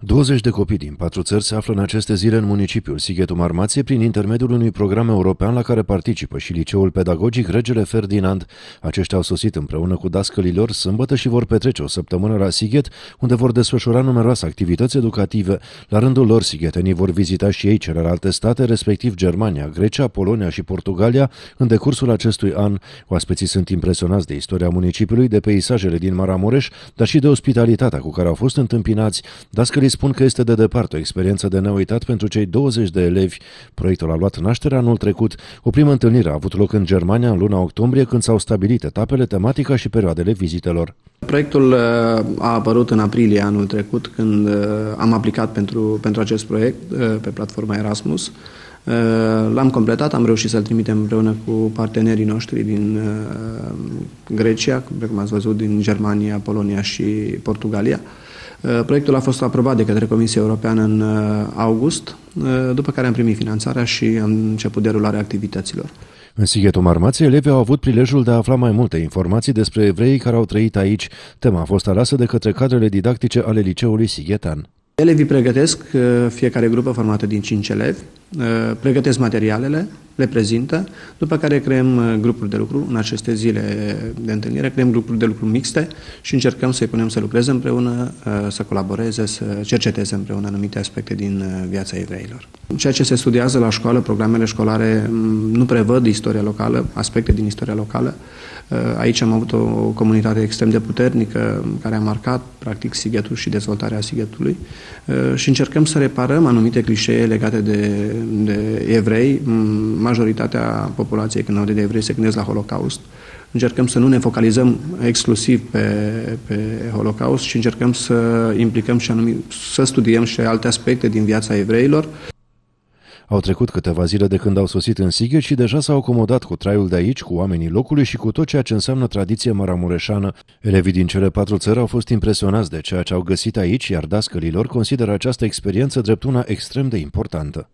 20 de copii din 4 țări se află în aceste zile în municipiul Sighetul Marmației prin intermediul unui program european la care participă și liceul pedagogic Regele Ferdinand. Aceștia au sosit împreună cu dascălii lor sâmbătă și vor petrece o săptămână la Sighet, unde vor desfășura numeroase activități educative. La rândul lor, sighetenii vor vizita și ei celelalte state, respectiv Germania, Grecia, Polonia și Portugalia, în decursul acestui an. Oaspeții sunt impresionați de istoria municipiului, de peisajele din Maramureș, dar și de ospitalitatea cu care au fost întâmpinați. Dascălii spun că este de departe o experiență de neuitat pentru cei 20 de elevi. Proiectul a luat naștere anul trecut. O primă întâlnire a avut loc în Germania în luna octombrie, când s-au stabilit etapele, tematica și perioadele vizitelor. Proiectul a apărut în aprilie anul trecut, când am aplicat pentru acest proiect pe platforma Erasmus. L-am completat, am reușit să-l trimitem împreună cu partenerii noștri din Grecia, cum ați văzut, din Germania, Polonia și Portugalia. Proiectul a fost aprobat de către Comisia Europeană în august, după care am primit finanțarea și am început derularea activităților. În Sighetul Marmației, elevii au avut prilejul de a afla mai multe informații despre evreii care au trăit aici. Tema a fost aleasă de către cadrele didactice ale liceului sighetan. Elevii pregătesc, fiecare grupă formată din 5 elevi, pregătesc materialele, le prezintă, după care creăm grupuri de lucru. În aceste zile de întâlnire creăm grupuri de lucru mixte și încercăm să-i punem să lucreze împreună, să colaboreze, să cerceteze împreună anumite aspecte din viața evreilor. Ceea ce se studiază la școală, programele școlare nu prevăd istoria locală, aspecte din istoria locală. Aici am avut o comunitate extrem de puternică care a marcat, practic, Sighetul și dezvoltarea Sighetului și încercăm să reparăm anumite clișee legate de evrei. Majoritatea populației, când aude de evrei, se gândesc la Holocaust. Încercăm să nu ne focalizăm exclusiv pe Holocaust și încercăm să implicăm și să studiem și alte aspecte din viața evreilor. Au trecut câteva zile de când au sosit în Sighet și deja s-au acomodat cu traiul de aici, cu oamenii locului și cu tot ceea ce înseamnă tradiție maramureșană. Elevii din cele 4 țări au fost impresionați de ceea ce au găsit aici, iar dascălii lor consideră această experiență drept una extrem de importantă.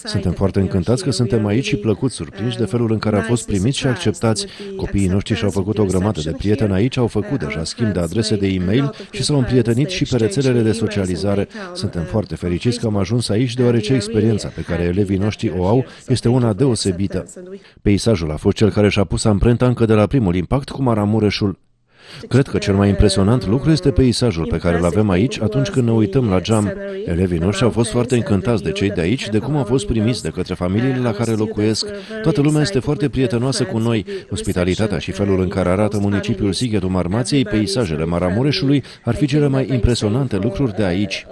Suntem foarte încântați că suntem aici și plăcut surprinși de felul în care au fost primiți și acceptați. Copiii noștri și-au făcut o grămadă de prieteni aici, au făcut deja schimb de adrese de e-mail și s-au împrietenit și pe rețelele de socializare. Suntem foarte fericiți că am ajuns aici, deoarece experiența pe care elevii noștri o au este una deosebită. Peisajul a fost cel care și-a pus amprenta încă de la primul impact cu Maramureșul. Cred că cel mai impresionant lucru este peisajul pe care îl avem aici atunci când ne uităm la geam. Elevii noștri au fost foarte încântați de cei de aici, de cum au fost primiți de către familiile la care locuiesc. Toată lumea este foarte prietenoasă cu noi. Ospitalitatea și felul în care arată municipiul Sighetul Marmației, peisajele Maramureșului, ar fi cele mai impresionante lucruri de aici.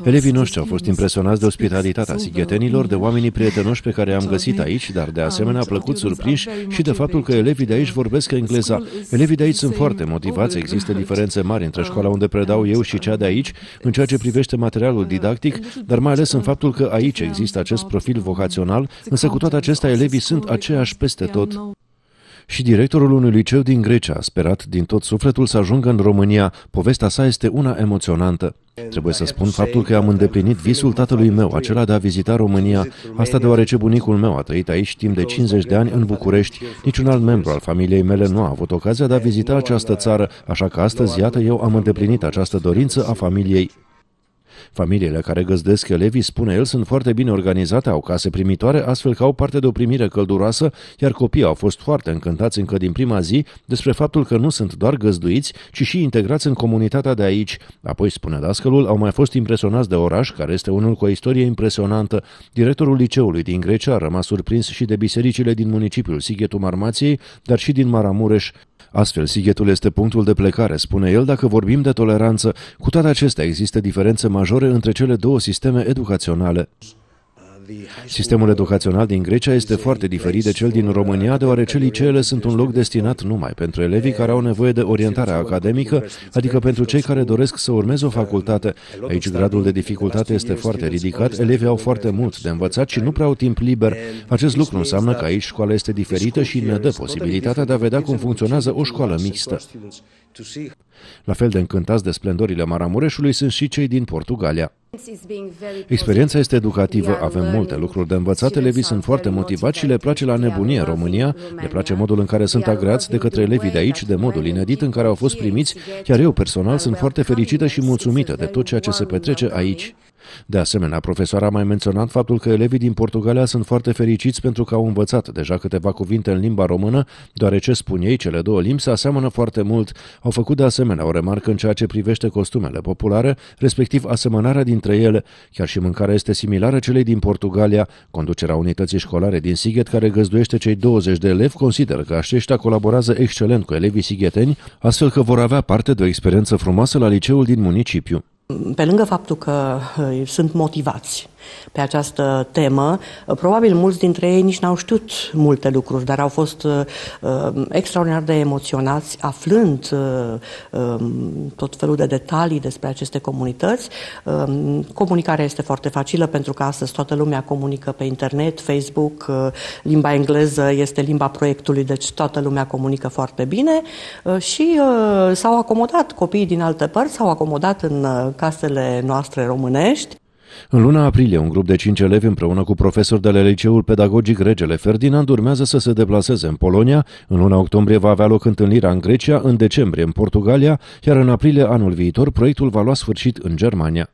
Elevii noștri au fost impresionați de ospitalitatea sighetenilor, de oamenii prietenoși pe care i-am găsit aici, dar de asemenea plăcut surprinși și de faptul că elevii de aici vorbesc engleza. Elevii de aici sunt foarte motivați, există diferențe mari între școala unde predau eu și cea de aici, în ceea ce privește materialul didactic, dar mai ales în faptul că aici există acest profil vocațional, însă cu toate acestea elevii sunt aceiași peste tot. Și directorul unui liceu din Grecia a sperat din tot sufletul să ajungă în România. Povestea sa este una emoționantă. Trebuie să spun faptul că am îndeplinit visul tatălui meu, acela de a vizita România. Asta deoarece bunicul meu a trăit aici timp de 50 de ani în București. Niciun alt membru al familiei mele nu a avut ocazia de a vizita această țară, așa că astăzi, iată, eu am îndeplinit această dorință a familiei. Familiile care găzdesc elevii, spune el, sunt foarte bine organizate, au case primitoare, astfel că au parte de o primire călduroasă, iar copiii au fost foarte încântați încă din prima zi despre faptul că nu sunt doar găzduiți, ci și integrați în comunitatea de aici. Apoi, spune dascălul, au mai fost impresionați de oraș, care este unul cu o istorie impresionantă. Directorul liceului din Grecia a rămas surprins și de bisericile din municipiul Sighetul Marmației, dar și din Maramureș. Astfel, Sighetul este punctul de plecare, spune el, dacă vorbim de toleranță. Cu toate acestea, există diferențe majore între cele două sisteme educaționale. Sistemul educațional din Grecia este foarte diferit de cel din România, deoarece liceele sunt un loc destinat numai pentru elevii care au nevoie de orientare academică, adică pentru cei care doresc să urmeze o facultate. Aici gradul de dificultate este foarte ridicat, elevii au foarte mult de învățat și nu prea au timp liber. Acest lucru înseamnă că aici școala este diferită și ne dă posibilitatea de a vedea cum funcționează o școală mixtă. La fel de încântați de splendorile Maramureșului sunt și cei din Portugalia. Experiența este educativă, avem multe lucruri de învățat, elevii sunt foarte motivați și le place la nebunie în România, le place modul în care sunt agreați de către elevii de aici, de modul inedit în care au fost primiți, chiar eu personal sunt foarte fericită și mulțumită de tot ceea ce se petrece aici. De asemenea, profesoara a mai menționat faptul că elevii din Portugalia sunt foarte fericiți pentru că au învățat deja câteva cuvinte în limba română, deoarece, spun ei, cele două limbi se aseamănă foarte mult. Au făcut de asemenea o remarcă în ceea ce privește costumele populare, respectiv asemănarea dintre ele. Chiar și mâncarea este similară celei din Portugalia. Conducerea unității școlare din Sighet, care găzduiește cei 20 de elevi, consideră că aceștia colaborează excelent cu elevii sigheteni, astfel că vor avea parte de o experiență frumoasă la liceul din municipiu. Pe lângă faptul că sunt motivați pe această temă, probabil mulți dintre ei nici n-au știut multe lucruri, dar au fost extraordinar de emoționați aflând tot felul de detalii despre aceste comunități. Comunicarea este foarte facilă pentru că astăzi toată lumea comunică pe internet, Facebook, limba engleză este limba proiectului, deci toată lumea comunică foarte bine și s-au acomodat, copiii din alte părți s-au acomodat în casele noastre românești. În luna aprilie, un grup de 5 elevi împreună cu profesori de la Liceul Pedagogic Regele Ferdinand urmează să se deplaseze în Polonia. În luna octombrie va avea loc întâlnirea în Grecia, în decembrie în Portugalia, iar în aprilie anul viitor proiectul va lua sfârșit în Germania.